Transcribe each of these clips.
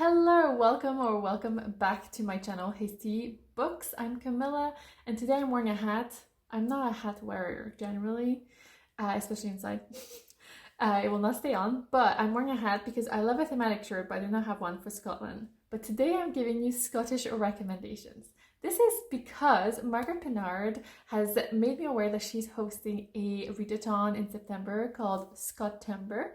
Hello, welcome back to my channel, Hasty Books. I'm Camilla, and today I'm wearing a hat. I'm not a hat wearer generally, especially inside. It will not stay on, but I'm wearing a hat because I love a thematic shirt, but I do not have one for Scotland. But today I'm giving you Scottish recommendations. This is because Margaret Pinard has made me aware that she's hosting a readathon in September called Scot-ember.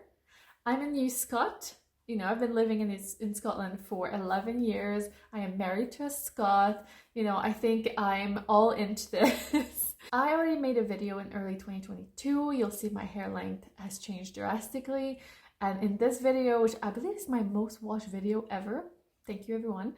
I'm a new Scot. I've been living in Scotland for 11 years. I am married to a Scot. I think I'm all into this. I already made a video in early 2022. You'll see my hair length has changed drastically. And in this video, which I believe is my most watched video ever, thank you everyone,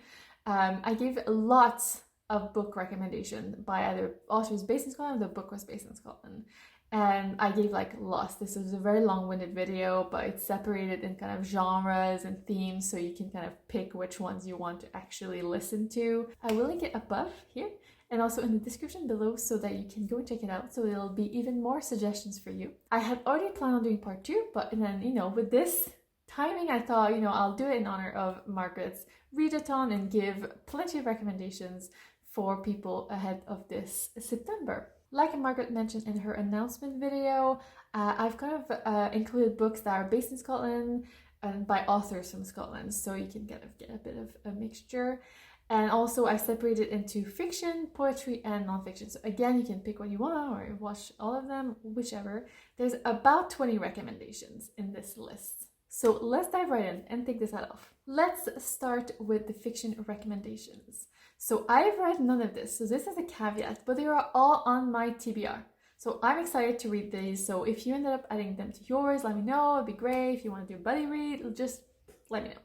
I gave lots of book recommendations by either authors based in Scotland or the book was based in Scotland. And I gave lots. This was a very long-winded video, but it's separated in kind of genres and themes, so you can kind of pick which ones you want to actually listen to. I will link it above here and also in the description below so that you can go and check it out, so there'll be even more suggestions for you. I had already planned on doing part 2, but then, with this timing, I thought, I'll do it in honor of Margaret's readathon and give plenty of recommendations for people ahead of this September. Like Margaret mentioned in her announcement video, I've kind of included books that are based in Scotland and by authors from Scotland, so you can kind of get a bit of a mixture. And also I separated into fiction, poetry, and non-fiction. So again, you can pick what you want or watch all of them, whichever. There's about 20 recommendations in this list. So let's dive right in and take this head off. Let's start with the fiction recommendations. So I've read none of this, so this is a caveat, but they are all on my TBR. So I'm excited to read these, so if you ended up adding them to yours, let me know, it'd be great. If you want to do a buddy read, just let me know.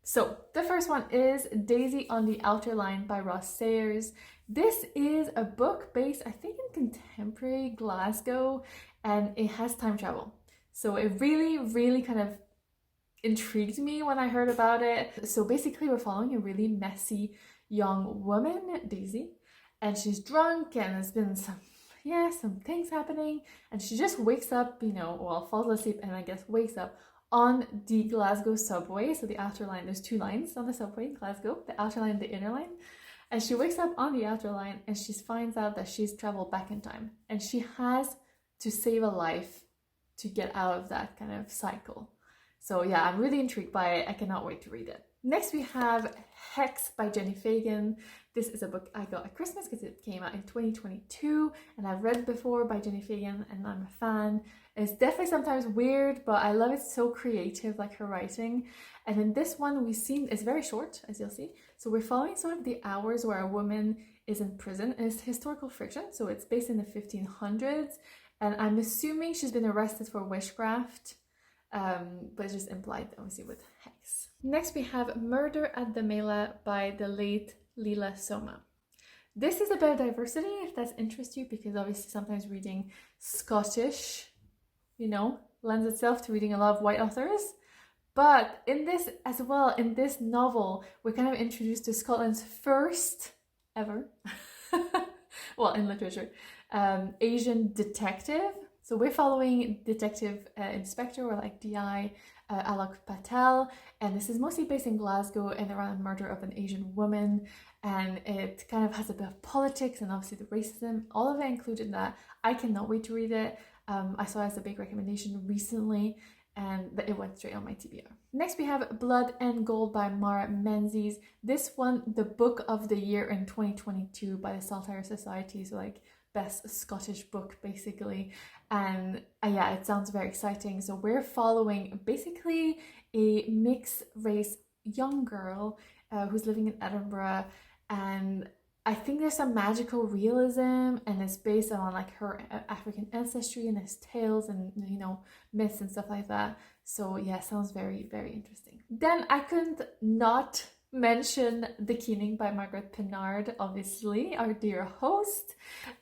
So the first one is Daisy on the Outer Line by Ross Sayers. This is a book based, I think, in contemporary Glasgow, and it has time travel. So it really kind of intrigued me when I heard about it. So basically we're following a really messy young woman, Daisy, and she's drunk and there's been some things happening, and she just wakes up, falls asleep and I guess wakes up on the Glasgow subway. So the outer line, there's 2 lines on the subway in Glasgow, the outer line, the inner line. And she wakes up on the outer line and she finds out that she's traveled back in time and she has to save a life to get out of that kind of cycle. So yeah, I'm really intrigued by it. I cannot wait to read it. Next we have Hex by Jenni Fagan. This is a book I got at Christmas because it came out in 2022 and I've read before by Jenni Fagan and I'm a fan. It's definitely sometimes weird, but I love it, so creative, like her writing. And in this one it's very short, as you'll see. So we're following sort of the hours where a woman is in prison. And it's historical fiction, so it's based in the 1500s. And I'm assuming she's been arrested for witchcraft. But it's just implied, obviously, with Hex. Next we have Murder at the Mela by the late Leela Soma. This is a bit of diversity, if that interests you, because obviously sometimes reading Scottish, lends itself to reading a lot of white authors. But in this as well, in this novel, we're kind of introduced to Scotland's first ever, well, in literature, Asian detective. So we're following Detective Inspector, or DI, Alok Patel, and this is mostly based in Glasgow and around the murder of an Asian woman, and it kind of has a bit of politics and obviously the racism, all of it included in that. I cannot wait to read it. I saw it as a big recommendation recently and it went straight on my TBR. Next we have Blood and Gold by Menzies. This won the book of the year in 2022 by the Saltire Society, so best Scottish book basically. And yeah, it sounds very exciting. So we're following basically a mixed race young girl who's living in Edinburgh, and I think there's some magical realism, and it's based on her African ancestry and there's tales and myths and stuff like that. So yeah, sounds very interesting. Then I couldn't not mention The Keening by Margaret Pinard, obviously, our dear host.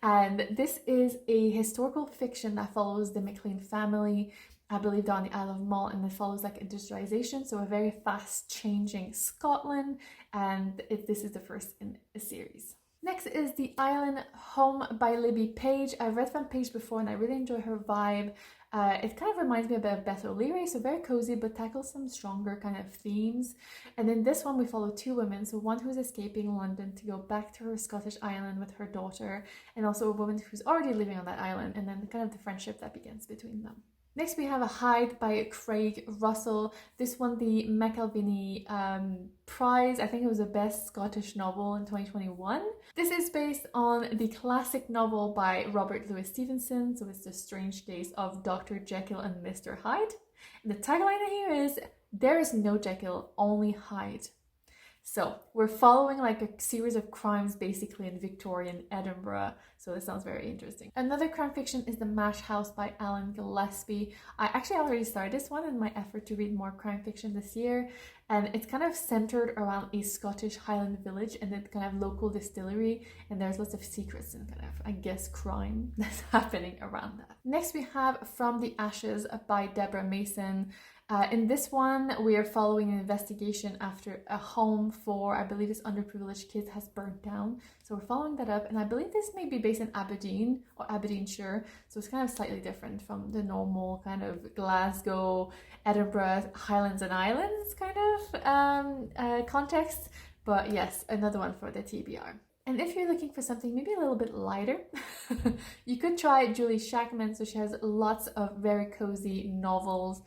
And this is a historical fiction that follows the McLean family, I believe they're on the Isle of Mull, and it follows industrialization, so a very fast changing Scotland, and this is the first in a series. Next is The Island Home by Libby Page. I've read Van Page before and I really enjoy her vibe. It kind of reminds me a bit of Beth O'Leary, so very cozy, but tackles some stronger kind of themes. And in this one, we follow two women. So one who's escaping London to go back to her Scottish island with her daughter, and also a woman who's already living on that island, and then kind of the friendship that begins between them. Next, we have a Hyde by Craig Russell. This won the McElveny Prize. I think it was the best Scottish novel in 2021. This is based on the classic novel by Robert Louis Stevenson. So it's The Strange Case of Dr. Jekyll and Mr. Hyde. And the tagline here is, "There is no Jekyll, only Hyde." So we're following like a series of crimes basically in Victorian Edinburgh. So this sounds very interesting. Another crime fiction is The Mash House by Alan Gillespie. I actually already started this one in my effort to read more crime fiction this year. And it's kind of centered around a Scottish Highland village and then kind of local distillery. And there's lots of secrets and kind of, I guess, crime that's happening around that. Next we have From the Ashes by Deborah Masson. In this one, we are following an investigation after a home for, I believe it's underprivileged kids, has burnt down. So we're following that up, and I believe this may be based in Aberdeen or Aberdeenshire. So it's kind of slightly different from the normal kind of Glasgow, Edinburgh, Highlands and Islands kind of context. But yes, another one for the TBR. And if you're looking for something maybe a little bit lighter, you could try Julie Shackman. So she has lots of very cozy novels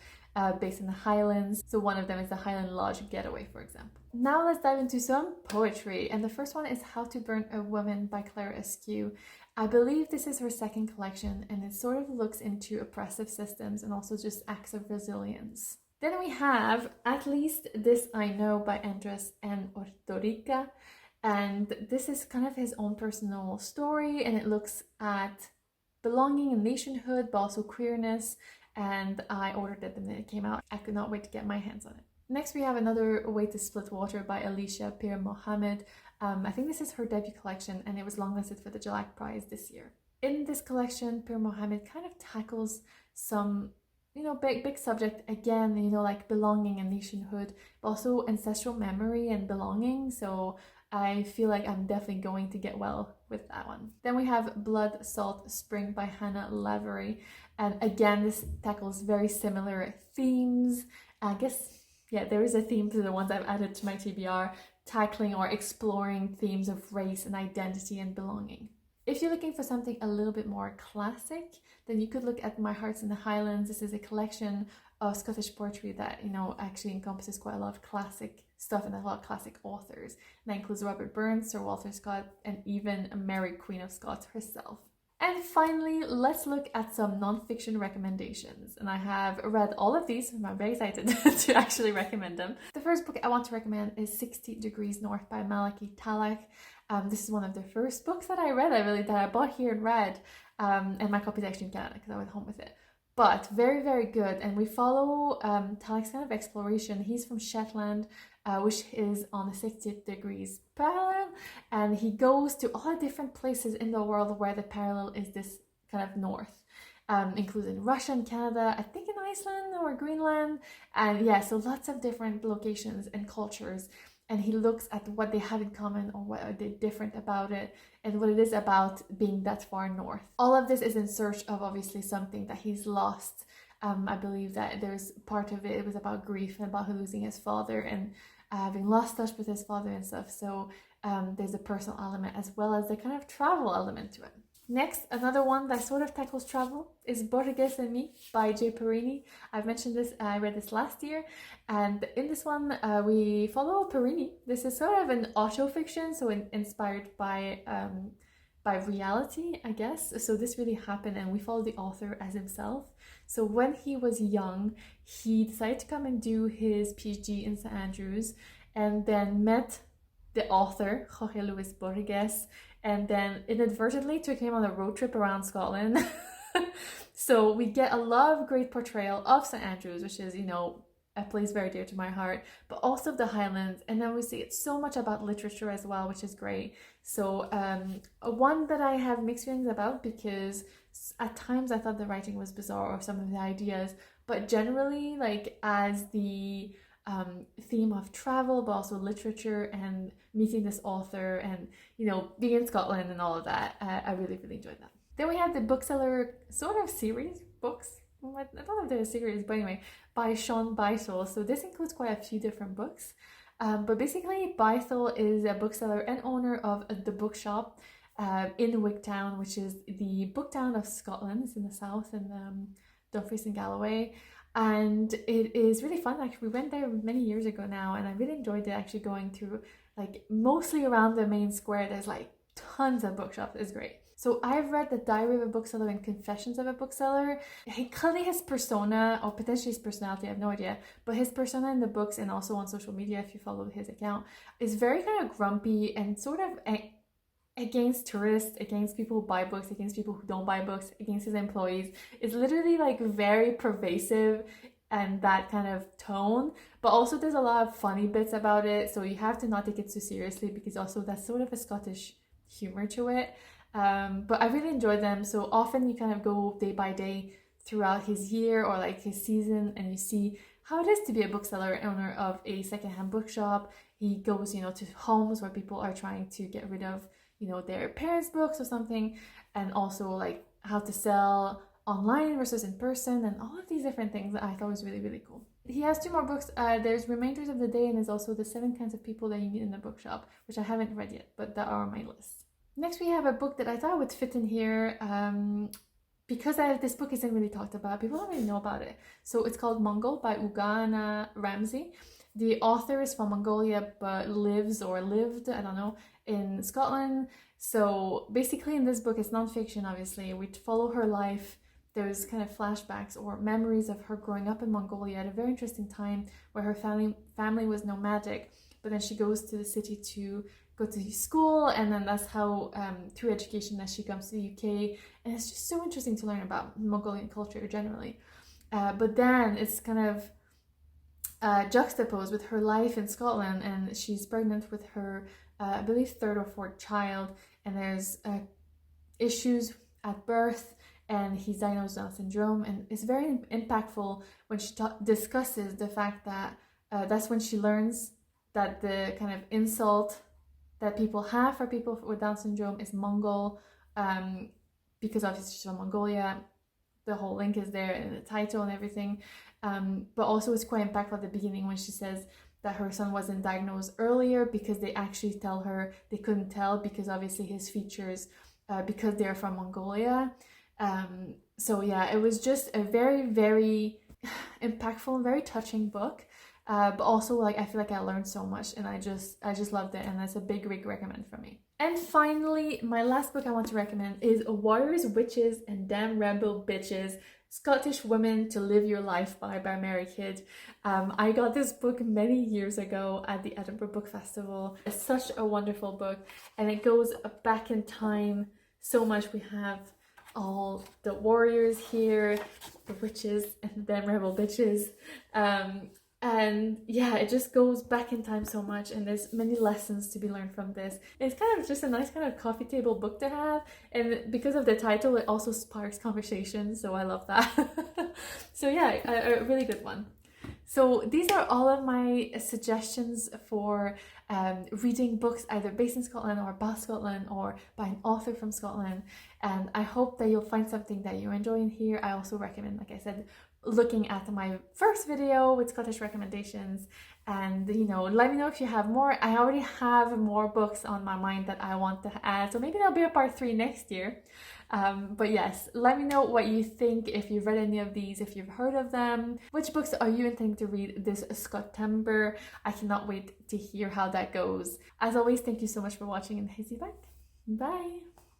based in the Highlands. So one of them is the Highland Lodge Getaway, for example. Now let's dive into some poetry. And the first one is How to Burn a Woman by Claire Askew. I believe this is her second collection, and it sort of looks into oppressive systems and also just acts of resilience. Then we have At Least This I Know by Andrés N. Ordorica. And this is kind of his own personal story, and it looks at belonging and nationhood, but also queerness. And I ordered it the minute it came out. I could not wait to get my hands on it. Next, we have Another Way to Split Water by Alycia Pirmohamed. I think this is her debut collection, and it was longlisted for the Tallack Prize this year. In this collection, Pirmohamed kind of tackles some, big subject again, like belonging and nationhood, but also ancestral memory and belonging. So I feel like I'm definitely going to get well with that one. Then we have Blood, Salt, Spring by Hannah Lavery. And again, this tackles very similar themes. I guess, yeah, there is a theme to the ones I've added to my TBR, tackling or exploring themes of race and identity and belonging. If you're looking for something a little bit more classic, then you could look at My Heart's in the Highlands. This is a collection of Scottish poetry that, actually encompasses quite a lot of classic stuff and a lot of classic authors. And that includes Robert Burns, Sir Walter Scott, and even Mary, Queen of Scots herself. And finally, let's look at some non-fiction recommendations. And I have read all of these, and I'm very excited to actually recommend them. The first book I want to recommend is 60 Degrees North by Malachy Tallack. This is one of the first books that I read, that I bought here and read. And my copy is actually in Canada because I went home with it. But very, very good. And we follow Tallack's kind of exploration. He's from Shetland, which is on the 60th degrees parallel. And he goes to all the different places in the world where the parallel is this kind of north, including Russia and Canada, I think in Iceland or Greenland. And yeah, so lots of different locations and cultures. And he looks at what they have in common or what are they different about it and what it is about being that far north. All of this is in search of obviously something that he's lost. I believe that there's part of it was about grief and about losing his father and having lost touch with his father and stuff. So there's a personal element as well as the kind of travel element to it. Next, another one that sort of tackles travel is Borges and Me by Jay Parini. I've mentioned this, I read this last year, and in this one we follow Parini. This is sort of an auto-fiction, so inspired by reality, I guess. So this really happened, and we follow the author as himself. So when he was young, he decided to come and do his PhD in St. Andrews, and then met the author, Jorge Luis Borges, and then inadvertently took him on a road trip around Scotland. So we get a lot of great portrayal of St. Andrews, which is, a place very dear to my heart, but also of the Highlands. And then we see it's so much about literature as well, which is great. So one that I have mixed feelings about, because at times I thought the writing was bizarre or some of the ideas, but generally, like, as the theme of travel, but also literature and meeting this author and, being in Scotland and all of that, I really, really enjoyed that. Then we have the bookseller sort of series books, I don't know if they're a series, but anyway, by Sean Beitel. So this includes quite a few different books. But basically, Beitel is a bookseller and owner of the bookshop in Wigtown, which is the book town of Scotland. It's in the south, in Dumfries and Galloway. And it is really fun. Actually, we went there many years ago now, and I really enjoyed it, actually going through, like, mostly around the main square. There's like tons of bookshops. It's great. So I've read The Diary of a Bookseller and Confessions of a Bookseller. Clearly his persona, or potentially his personality, I have no idea, but his persona in the books and also on social media, if you follow his account, is very kind of grumpy and sort of against tourists, against people who buy books, against people who don't buy books, against his employees. It's literally like very pervasive and that kind of tone, but also there's a lot of funny bits about it, so you have to not take it too seriously, because also that's sort of a Scottish humor to it. But I really enjoyed them. So often you kind of go day by day throughout his year or like his season, and you see how it is to be a bookseller, owner of a secondhand bookshop. He goes, you know, to homes where people are trying to get rid of, you know, their parents' books or something, and also like how to sell online versus in person, and all of these different things that I thought was really, really cool. He has 2 more books. There's Remainders of the Day, and there's also The 7 Kinds of People That You Meet in the Bookshop, which I haven't read yet, but that are on my list. Next, we have a book that I thought would fit in here because this book isn't really talked about. People don't really know about it. So it's called Mongol by Ugana Ramsey. The author is from Mongolia but lives or lived, I don't know, in Scotland. So basically in this book, it's non-fiction, obviously. We follow her life. There's kind of flashbacks or memories of her growing up in Mongolia at a very interesting time where her family was nomadic, but then she goes to the city to go to school, and then that's how through education that she comes to the UK, and it's just so interesting to learn about Mongolian culture generally. But then it's kind of juxtaposed with her life in Scotland, and she's pregnant with her I believe 3rd or 4th child, and there's issues at birth, and he's diagnosed with Down syndrome, and it's very impactful when she discusses the fact that that's when she learns that the kind of insult that people have for people with Down syndrome is Mongol, because obviously she's from Mongolia. The whole link is there in the title and everything, but also it's quite impactful at the beginning when she says that her son wasn't diagnosed earlier because they actually tell her they couldn't tell because obviously his features, because they're from Mongolia. So yeah, it was just a very, very impactful and very touching book. But also, like, I feel like I learned so much, and I just loved it, and that's a big recommend for me. And finally, my last book I want to recommend is Warriors, Witches, and Damn Rebel Bitches: Scottish Women to Live Your Life by Mary Kidd. I got this book many years ago at the Edinburgh Book Festival. It's such a wonderful book, and it goes back in time so much. We have all the warriors here, the witches, and the damn rebel bitches. And yeah, it just goes back in time so much, and there's many lessons to be learned from this. It's kind of just a nice kind of coffee table book to have, and because of the title, it also sparks conversation, so I love that. So yeah, a really good one. So these are all of my suggestions for reading books either based in Scotland or about Scotland or by an author from Scotland, and I hope that you'll find something that you enjoy in here. I also recommend, like I said, looking at my first video with Scottish recommendations, and you know, let me know if you have more. I already have more books on my mind that I want to add, so maybe there'll be a part 3 next year. But yes, let me know what you think, if you've read any of these, if you've heard of them. Which books are you intending to read this Scot-ember? I cannot wait to hear how that goes. As always, thank you so much for watching, and Hyde back. Bye!